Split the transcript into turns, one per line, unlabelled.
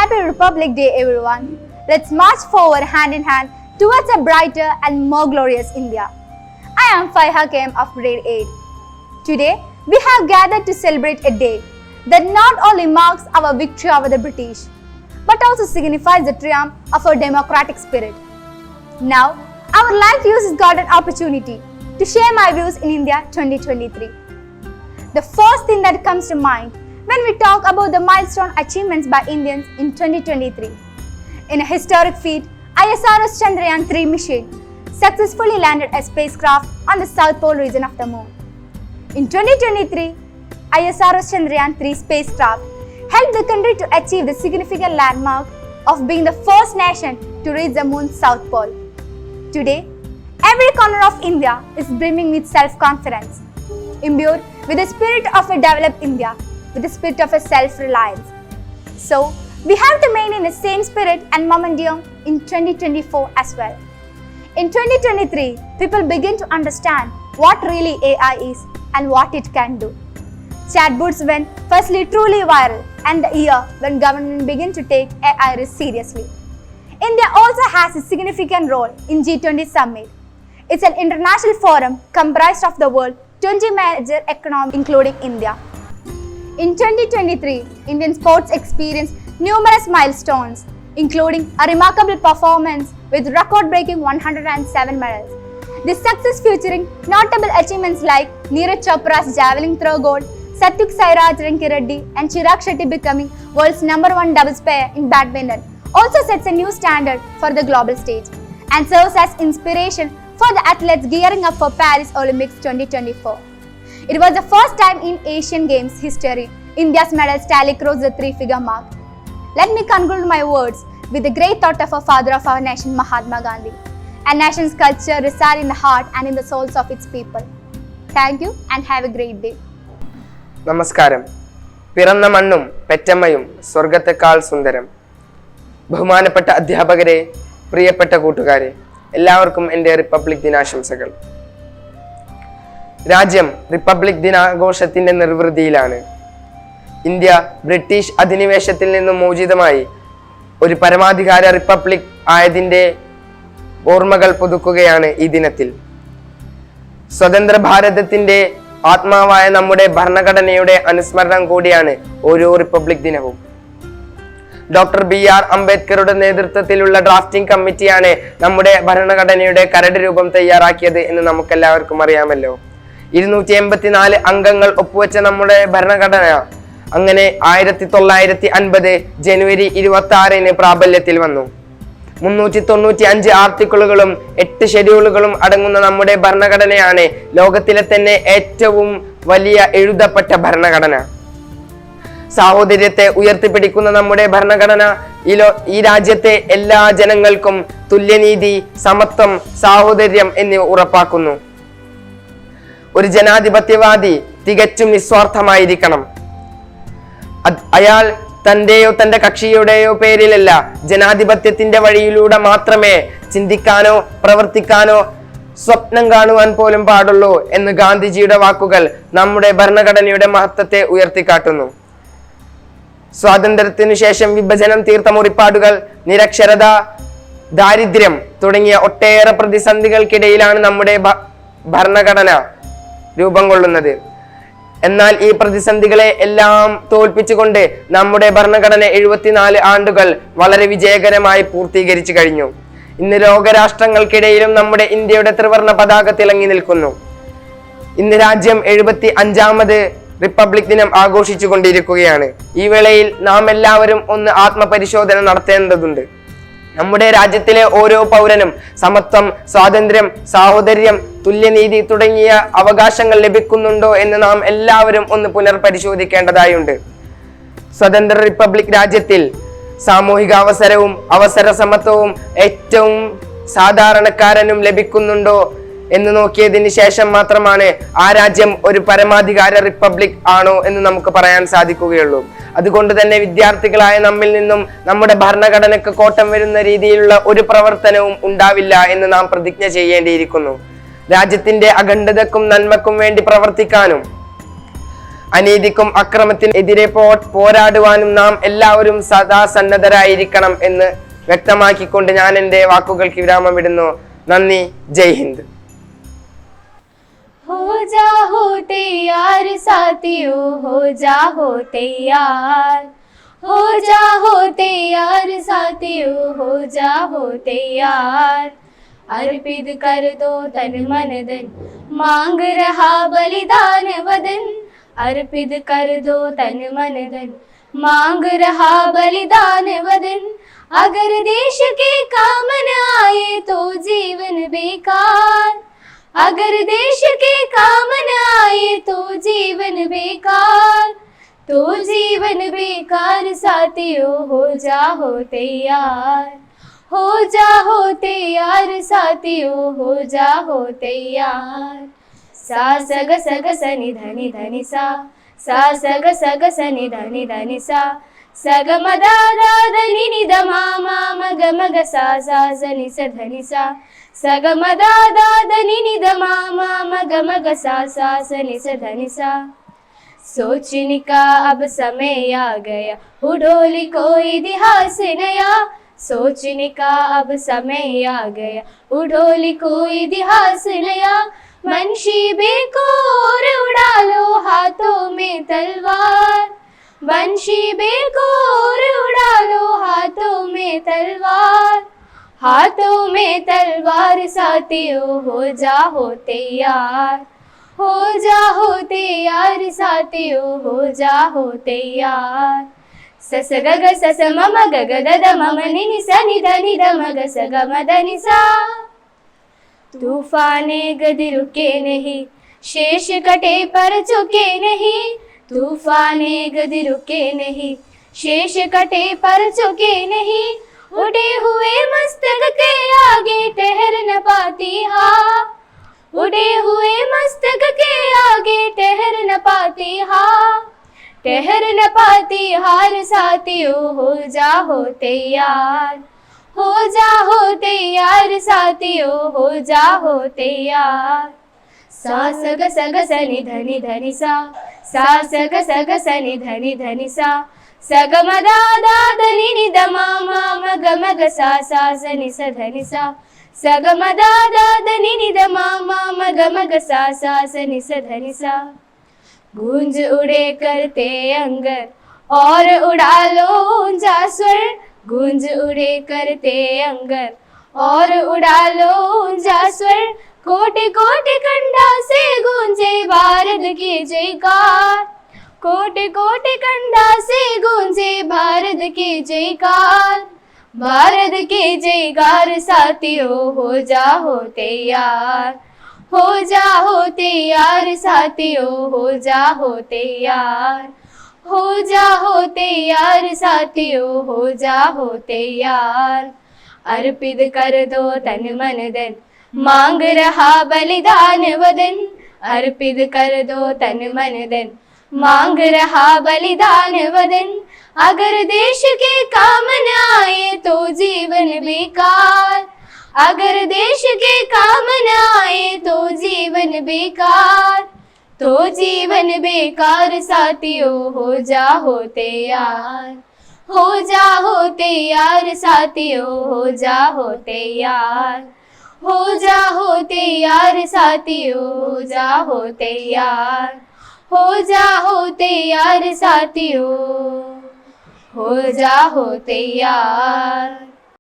Happy Republic Day, everyone. Let's march forward hand in hand towards a brighter and more glorious India. I am Faiha Kem of grade 8. Today, we have gathered to celebrate a day that not only marks our victory over the British, but also signifies the triumph of our democratic spirit. Now, I would like to use this golden opportunity to share my views in India 2023. The first thing that comes to mind when we talk about the milestone achievements by Indians in 2023. In a historic feat, ISRO's Chandrayaan-3 mission successfully landed a spacecraft on the South Pole region of the Moon. In 2023, ISRO's Chandrayaan-3 spacecraft helped the country to achieve the significant landmark of being the first nation to reach the Moon's South Pole. Today, every corner of India is brimming with self-confidence, imbued with the spirit of a developed India, with the spirit of a self-reliance. So, we have to maintain the same spirit and momentum in 2024 as well. In 2023, people begin to understand what really AI is and what it can do. Chatbots went firstly truly viral, and the year when government began to take AI risk seriously. India also has a significant role in G20 summit. It's an international forum comprised of the world's 20 major economies, including India. In 2023, Indian sports experienced numerous milestones, including a remarkable performance with record-breaking 107 medals. This success featuring notable achievements like Neeraj Chopra's javelin throw gold, Satyuk Sairaj Ranki Reddy and Chirag Shetty becoming world's #1 doubles player in badminton also sets a new standard for the global stage and serves as inspiration for the athletes gearing up for Paris Olympics 2024. It was the first time in Asian Games history India's medals tally crossed the 3-figure mark. Let me conclude my words with the great thought of a father of our nation, Mahatma Gandhi. A nation's culture resides in the heart and in the souls of its people. Thank you and have a great day.
നമസ്കാരം. പിറന്ന മണ്ണും പെറ്റമ്മയും സ്വർഗത്തെക്കാൾ സുന്ദരം. ബഹുമാനപ്പെട്ട അധ്യാപകരെ, പ്രിയപ്പെട്ട കൂട്ടുകാരെ, എല്ലാവർക്കും എൻ്റെ republic ദിനാശംസകൾ. രാജ്യം റിപ്പബ്ലിക് ദിനാഘോഷത്തിന്റെ നിർവൃതിയിലാണ്. ഇന്ത്യ ബ്രിട്ടീഷ് അധിനിവേശത്തിൽ നിന്നും മോചിതമായി ഒരു പരമാധികാര റിപ്പബ്ലിക് ആയതിൻ്റെ ഓർമ്മകൾ പുതുക്കുകയാണ് ഈ ദിനത്തിൽ. സ്വതന്ത്ര ഭാരതത്തിന്റെ ആത്മാവായ നമ്മുടെ ഭരണഘടനയുടെ അനുസ്മരണം കൂടിയാണ് ഓരോ റിപ്പബ്ലിക് ദിനവും. ഡോക്ടർ BR അംബേദ്കറുടെ നേതൃത്വത്തിലുള്ള ഡ്രാഫ്റ്റിംഗ് കമ്മിറ്റിയാണ് നമ്മുടെ ഭരണഘടനയുടെ കരട് രൂപം തയ്യാറാക്കിയത് എന്ന് നമുക്കെല്ലാവർക്കും അറിയാമല്ലോ. 284 അംഗങ്ങൾ ഒപ്പുവെച്ച നമ്മുടെ ഭരണഘടന അങ്ങനെ 1950 ജനുവരി 26 പ്രാബല്യത്തിൽ വന്നു. 395 ആർട്ടിക്കിളുകളും 8 ഷെഡ്യൂളുകളും അടങ്ങുന്ന നമ്മുടെ ഭരണഘടനയാണ് ലോകത്തിലെ തന്നെ ഏറ്റവും വലിയ എഴുതപ്പെട്ട ഭരണഘടന. സാഹോദര്യത്തെ ഉയർത്തിപ്പിടിക്കുന്ന നമ്മുടെ ഭരണഘടന ഈ രാജ്യത്തെ എല്ലാ ജനങ്ങൾക്കും തുല്യനീതി, സമത്വം, സാഹോദര്യം എന്നിവ ഉറപ്പാക്കുന്നു. ഒരു ജനാധിപത്യവാദി തികച്ചും നിസ്വാർത്ഥമായിരിക്കണം. അയാൾ തന്റെയോ തന്റെ കക്ഷിയുടെയോ പേരിലല്ല, ജനാധിപത്യത്തിന്റെ വഴിയിലൂടെ മാത്രമേ ചിന്തിക്കാനോ പ്രവർത്തിക്കാനോ സ്വപ്നം കാണുവാൻ പോലും പാടുള്ളൂ എന്ന് ഗാന്ധിജിയുടെ വാക്കുകൾ നമ്മുടെ ഭരണഘടനയുടെ മഹത്വത്തെ ഉയർത്തിക്കാട്ടുന്നു. സ്വാതന്ത്ര്യത്തിനു ശേഷം വിഭജനം തീർത്ത മുറിപ്പാടുകൾ, നിരക്ഷരത, ദാരിദ്ര്യം തുടങ്ങിയ ഒട്ടേറെ പ്രതിസന്ധികൾക്കിടയിലാണ് നമ്മുടെ ഭരണഘടന രൂപം കൊള്ളുന്നത്. എന്നാൽ ഈ പ്രതിസന്ധികളെ എല്ലാം തോൽപ്പിച്ചുകൊണ്ട് നമ്മുടെ ഭരണഘടന 74 ആണ്ടുകൾ വളരെ വിജയകരമായി പൂർത്തീകരിച്ചു കഴിഞ്ഞു. ഇന്ന് ലോകരാഷ്ട്രങ്ങൾക്കിടയിലും നമ്മുടെ ഇന്ത്യയുടെ ത്രിവർണ്ണ പതാക തിളങ്ങി നിൽക്കുന്നു. ഇന്ന് രാജ്യം 75ാമത് റിപ്പബ്ലിക് ദിനം ആഘോഷിച്ചു കൊണ്ടിരിക്കുകയാണ്. ഈ വേളയിൽ നാം എല്ലാവരും ഒന്ന് ആത്മപരിശോധന നടത്തേണ്ടതുണ്ട്. നമ്മുടെ രാജ്യത്തിലെ ഓരോ പൗരനും സമത്വം, സ്വാതന്ത്ര്യം, സാഹോദര്യം, തുല്യനീതി തുടങ്ങിയ അവകാശങ്ങൾ ലഭിക്കുന്നുണ്ടോ എന്ന് നാം എല്ലാവരും ഒന്ന് പുനർപരിശോധിക്കേണ്ടതായുണ്ട്. സ്വതന്ത്ര റിപ്പബ്ലിക് രാജ്യത്തിൽ സാമൂഹിക അവസരവും അവസര സമത്വവും ഏറ്റവും സാധാരണക്കാരനും ലഭിക്കുന്നുണ്ടോ എന്ന് നോക്കിയതിന് ശേഷം മാത്രമാണ് ആ രാജ്യം ഒരു പരമാധികാര റിപ്പബ്ലിക് ആണോ എന്ന് നമുക്ക് പറയാൻ സാധിക്കുകയുള്ളൂ. അതുകൊണ്ട് തന്നെ വിദ്യാർത്ഥികളായ നമ്മിൽ നിന്നും നമ്മുടെ ഭരണഘടനയ്ക്ക് കോട്ടം വരുന്ന രീതിയിലുള്ള ഒരു പ്രവർത്തനവും ഉണ്ടാവില്ല എന്ന് നാം പ്രതിജ്ഞ ചെയ്യേണ്ടിയിരിക്കുന്നു. രാജ്യത്തിന്റെ അഖണ്ഡതക്കും നന്മക്കും വേണ്ടി പ്രവർത്തിക്കാനും അനീതിക്കും അക്രമത്തിനും എതിരെ പോരാടുവാനും നാം എല്ലാവരും സദാ സന്നദ്ധരായിരിക്കണം എന്ന് വ്യക്തമാക്കിക്കൊണ്ട് ഞാൻ എൻ്റെ വാക്കുകൾക്ക് വിരാമം ഇടുന്നു. നന്ദി. ജയ് ഹിന്ദ്.
हो जाओ तैयार साथियों, हो जाओ तैयार, हो जाओ तैयार साथियों, हो जाओ तैयार. अर्पित कर दो तन मन धन, मांग रहा बलिदान वदन. अर्पित कर दो तन मन धन, मांग रहा बलिदान वदन. अगर देश के काम न आए तो जीवन बेकार. अगर देश के काम न आए तो जीवन बेकार. तो जीवन बेकार साथियों, हो जाओ तैयार, हो जाओ तैयार साथियों, हो जाओ तैयार. सा सग सग सनि धनि धनि सा, सा सग सग सनि धनि धनि सा, सग मदा दा धनि नि द मा मा मग मग सा सा सनि स धनि सा, सग मदा दा धनि नि द मा मा मग मग सा सा सनि स धनि सा. सोचने का अब समय आ गया, उडोली कोई इतिहास नया. सोचने का अब समय आ गया, उडोली कोई इतिहास नया. मनशीबे को और उड़ा लो हाथों में तलवार. मनशीबे को और उड़ा लो हाथों में तलवार. हाथों में तलवार साथियों, हो जाओ तैयार, हो जाओ तैयार साथियों, हो जाओ तैयार. स स ग ग स स म म ग ग द द म म नि नि स नि ध नि ध म ग स ग म द नि सा. तूफाने गद रुके नहीं, शेष कटे पर झुके नहीं. तूफाने गद रुके नहीं, शेष कटे पर झुके नहीं. उड़े हुए मस्तक के आगे ठहर न पाती हार. उड़े हुए मस्तक के आगे ठहर न पाती हार. ठहर न पाती हार साथियों, हो जाओ तैयार, हो जाओ तैयार साथियों, हो जाओ तैयार. सा सग सग सनि धनि धनि सा, सा सग सग सनि धनि धनि सा, सग मदा दा धनि नि द मा मा मग मग सा सा सनि स धनि सा, सग मदा दा धनि नि द मा मा मग मग सा सा सनि स धनि सा. गूंज उड़े करते अंगर और उड़ा लो ऊंचा स्वर. गूंज उड़े करते अंगर और उड़ा लो ऊंचा स्वर. कोटि कोटि कंधा से गूंजे भारत की जयकार. कोटि कोटि कंधा से गूंजे भारत की जयकार. भारत की जयकार साथियों, हो जाओ तैयार, हो जाओ तैयार साथियों, हो जाओ तैयार. हो जाओ तैयार साथियों, हो जाओ तैयार. अर्पित कर दो तन मन धन, मांग रहा बलिदान वदन. अर्पित कर दो तन मन धन, मांग रहा बलिदान वदन. अगर देश के काम न आए तो जीवन बेकार. अगर देश के काम न आए तो जीवन बेकार. तो जीवन बेकार साथियों, हो जाओ तैयार, हो जाओ तैयार साथियों, हो जाओ तैयार. हो जाओ तैयार साथियों, हो जाओ तैयार. हो जाओ तैयार साथियों, हो जाओ तैयार.